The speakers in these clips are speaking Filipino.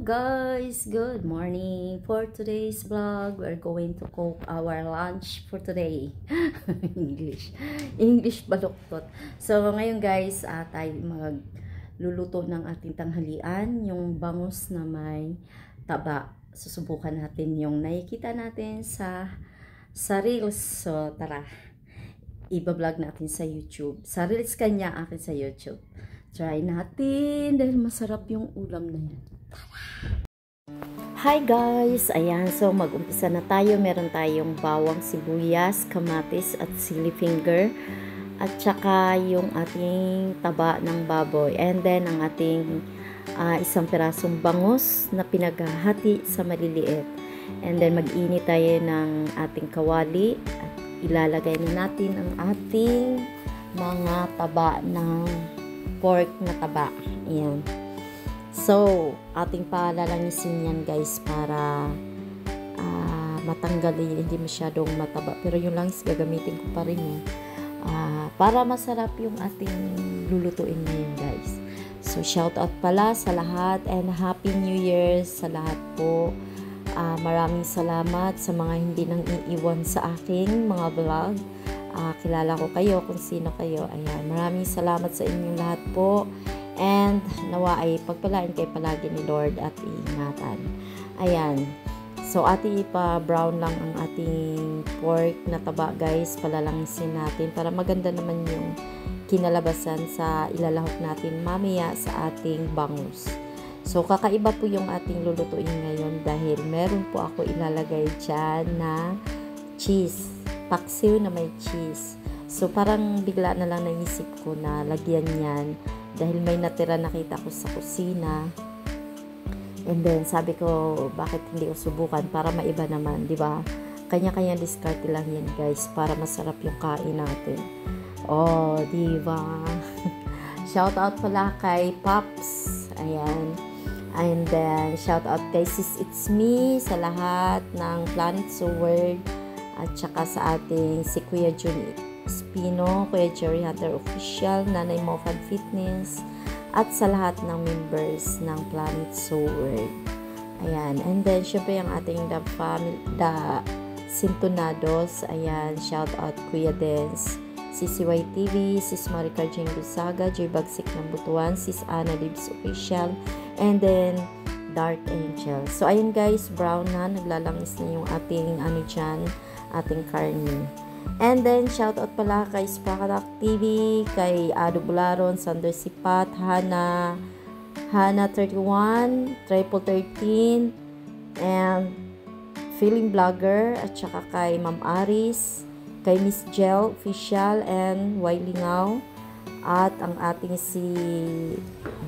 guys, good morning. For today's vlog, we're going to cook our lunch for today. English baluktot. So ngayon guys, tayo magluluto ng ating tanghalian, yung bangus na may taba. Susubukan natin yung nakikita natin sa Reels. So tara, iba-vlog natin sa YouTube. Sa Reels kanya, akin sa YouTube. Try natin dahil masarap yung ulam na yan. Hi guys! Ayan, so mag-umpisa na tayo. Meron tayong bawang, sibuyas, kamatis at chili finger. At saka yung ating taba ng baboy. And then ang ating isang pirasong bangus na pinaghahati sa maliliit. And then mag-init tayo ng ating kawali. At ilalagay na natin ang ating mga taba ng pork na taba. Ayan. So, ating palalangisin yan guys para matanggal hindi masyadong mataba. Pero yung langis gagamitin ko pa rin para masarap yung ating lulutuin ngayon guys. So, shout out pala sa lahat and Happy New Year sa lahat po. Maraming salamat sa mga hindi nang iiwan sa aking mga vlog. Kilala ko kayo kung sino kayo. Ayan, maraming salamat sa inyong lahat po. And nawa ay pagpalain kayo palagi ni Lord at iingatan. Ayan. So, ipa-brown lang ang ating pork na taba guys. Palalangisin natin para maganda naman yung kinalabasan sa ilalahok natin mamaya sa ating bangus. So, kakaiba po yung ating lulutuin ngayon dahil meron po ako ilalagay dyan na cheese. Paksiw na may cheese. So, parang bigla na lang naisip ko na lagyan yan dahil may natira nakita ko sa kusina. And then, sabi ko, bakit hindi ko subukan para maiba naman, di ba? Kanya-kanya diskarte lang yan, guys, para masarap yung kain natin. Oh, di ba? Shout out pala kay Pops. Ayan. And then, shout out kay Sis It's Me sa lahat ng Planet Sword. At saka sa ating si Kuya Jun Espino, Kuya Jerry Hunter Official, Nanay Mofad Fitness, at sa lahat ng members ng Planet Sword. Ayan. And then, syempre yung ating the Sintonados. Ayan. Shout out Kuya Dance, Sis YTV, Sis Maricar Jane Lusaga, Joy Bagsik ng Butuan, Sis Ana Libs Official, and then Dark Angel. So, ayun guys, brown na. Naglalangis na yung ating dyan, ating karne. And then, shout out pala kay Sprakadak TV, kay Ado Bularon, Sander Sipat, Hana 31, Triple 13, and Feeling Vlogger, at saka kay Ma'am Aris, kay Miss Jel Official, and Wailingaw, at ang ating si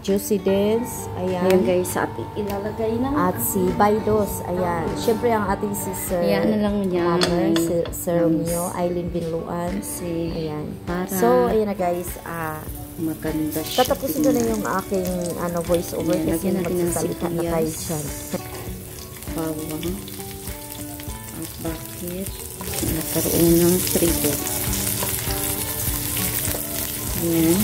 Juicy Dance. Ayan guys, ating ilalagay na. At si Baidos. Ayan. Syempre ang ating si Sir. Ayan na lang niya. Sir Romeo, Eileen Binluan. Ayan. So, ayan na guys. Maganda siya. Tatapusin ko na yung aking voice over kasi magsasalita na tayo dyan. Bawang. At bakit nagkaroon ng trigo. Ayan.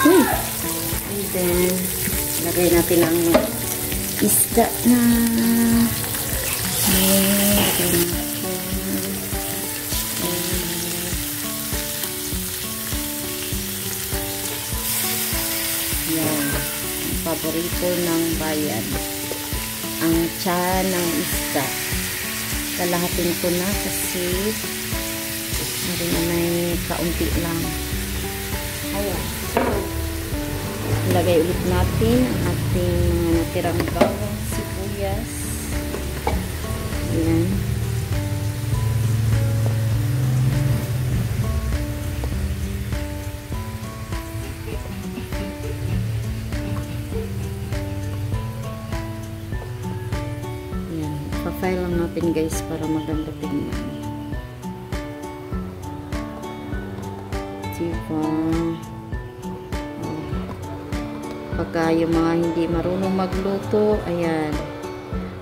And then, lagay natin ang isda na. Lagay natin. Ayan. Ang paborito ng bayan. Ang tiyan ng isda. Kalahatin ko na kasi may kaunti lang. Ayan. So, ilagay ulit natin ang ating mga natirang bawang, sibuyas. Ayan. Ayan. Pa-file lang natin guys para maganda tingnan. Diba? Pagka yung mga hindi marunong magluto, ayan,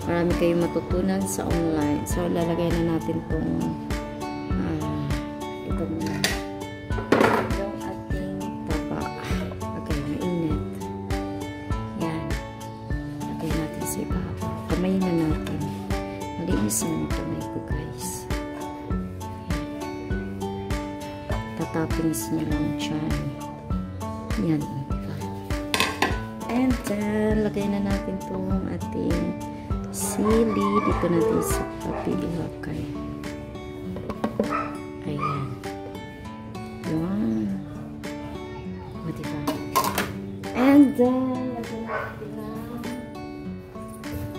marami kayong matutunan sa online. So, lalagay na natin itong yung ating taba. Okay, mainit. Yan. sa ibabaw. Kamay na natin. Malinis na ang kamay ko, guys. Tatappings niya lang dyan. Yan. And then, lagay na natin itong ating sili. Dito natin sa papilihakay. Ayan. Yan. O, diba? And then, lagyan natin ng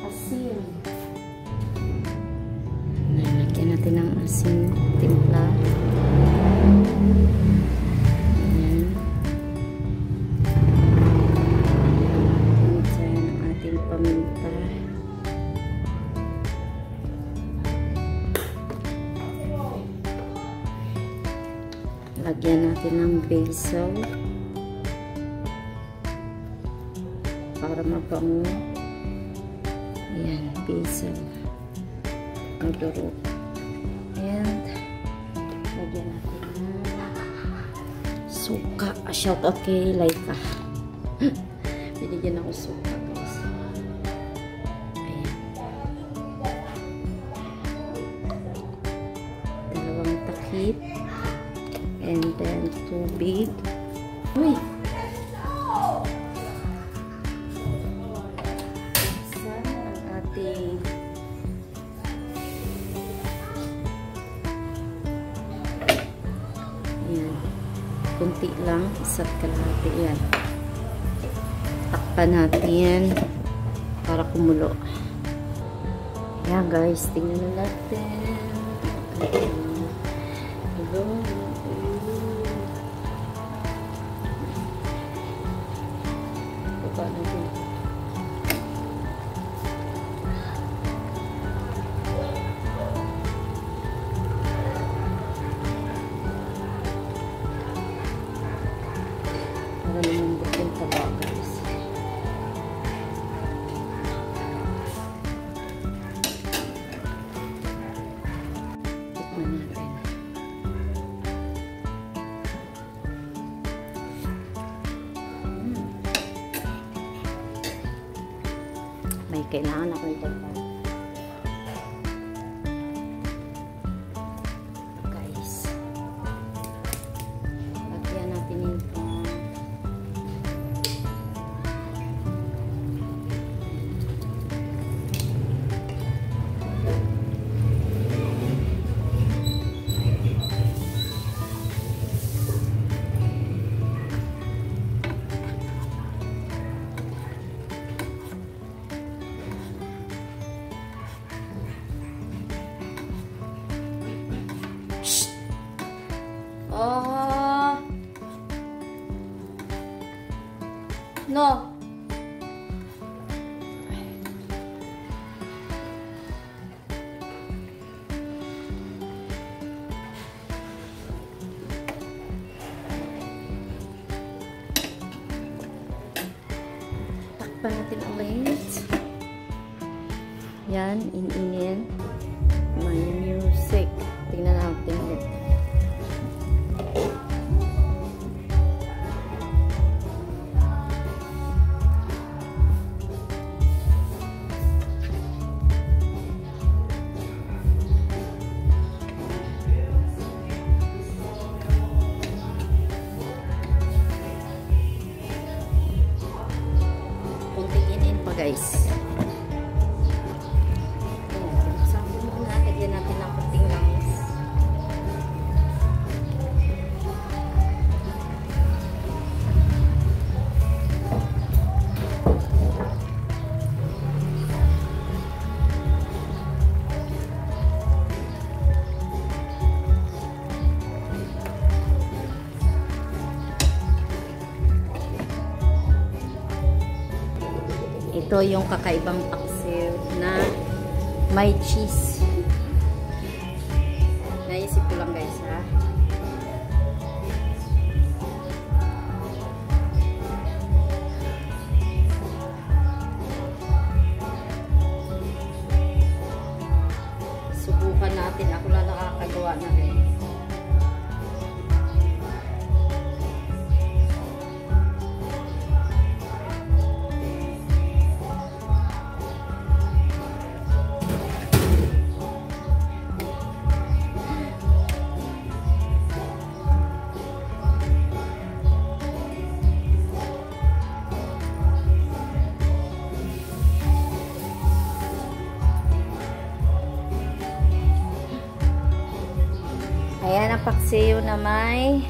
asin. Lagyan natin ng asin. Timpla. Lagyan natin ng basil para mabango. Ayan, basil. Maduro. And lagyan natin ng suka. Shout out kay Laika. Binigyan ako suka, guys. Ayan. 2 takip. And then, tubig. Uy! Saan ang ating ayan. Kunti lang. Isa't kalahati. Ayan. Takpan natin para kumulo. Ayan, guys. Tingnan na natin. Hello. Para lumambot yung taba, guys. Tikman natin. May kailangan ako ito. Guys. Lagyan natin ito. Oh. No. Takpan natin ulit. Yan, ininin. May music. Tingnan natin ulit. Guys. Sabi mo na, lagyan natin ng kunting langis. Ito yung kakaibang paksiw na may cheese. Naisip ko lang, guys, ha. Subukan natin. Ako lang nakakagawa na rin. paksiw na may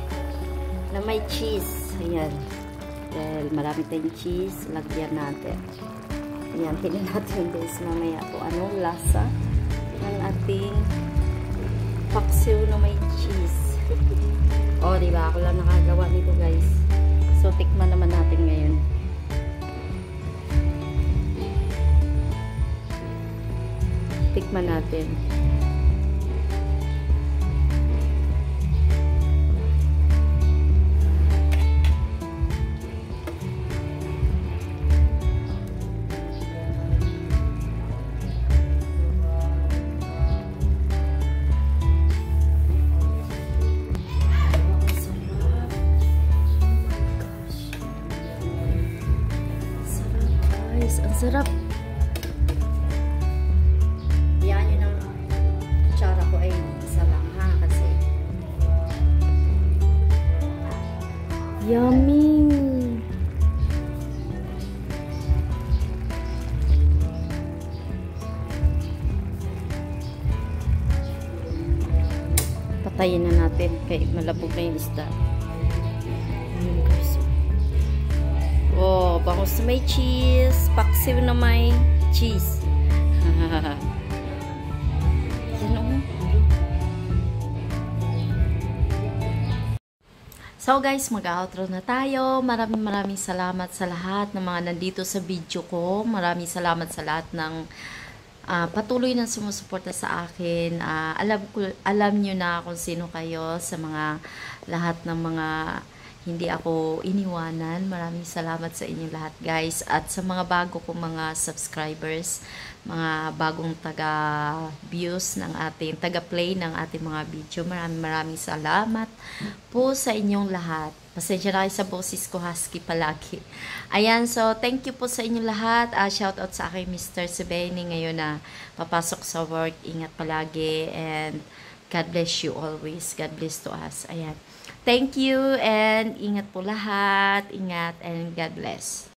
cheese. Ayan. Dahil marami tayong cheese, lagyan natin. Ayan, tingnan natin guys mamaya kung anong lasa ng ating paksiw na may cheese. O, diba? Ako lang nakagawa nito guys. So, tikman naman natin ngayon. Tikman natin. Ang sarap. Yan, yun ang tsara ko ay isa lang ha, kasi yummy. Patayin na natin kaya malabog na yung isda. Oh, bangus na may cheese. Paksiw na may cheese. Yan o. So guys, mag-outro na tayo. Maraming salamat sa lahat ng mga nandito sa video ko. Maraming salamat sa lahat ng patuloy na sumusuporta sa akin. Alam nyo na kung sino kayo sa mga lahat ng mga hindi ako iniwanan. Maraming salamat sa inyong lahat guys. At sa mga bago kong mga subscribers, mga bagong taga-views ng ating, taga-play ng ating mga video. Maraming salamat po sa inyong lahat. Pasensya na kayo sa boses ko, husky palagi. Ayan, so thank you po sa inyong lahat. Shout out sa aking Mr. Sebeni ngayon na papasok sa work. Ingat palagi and God bless you always. God bless to us. Ayan. Thank you and ingat po lahat. Ingat and God bless.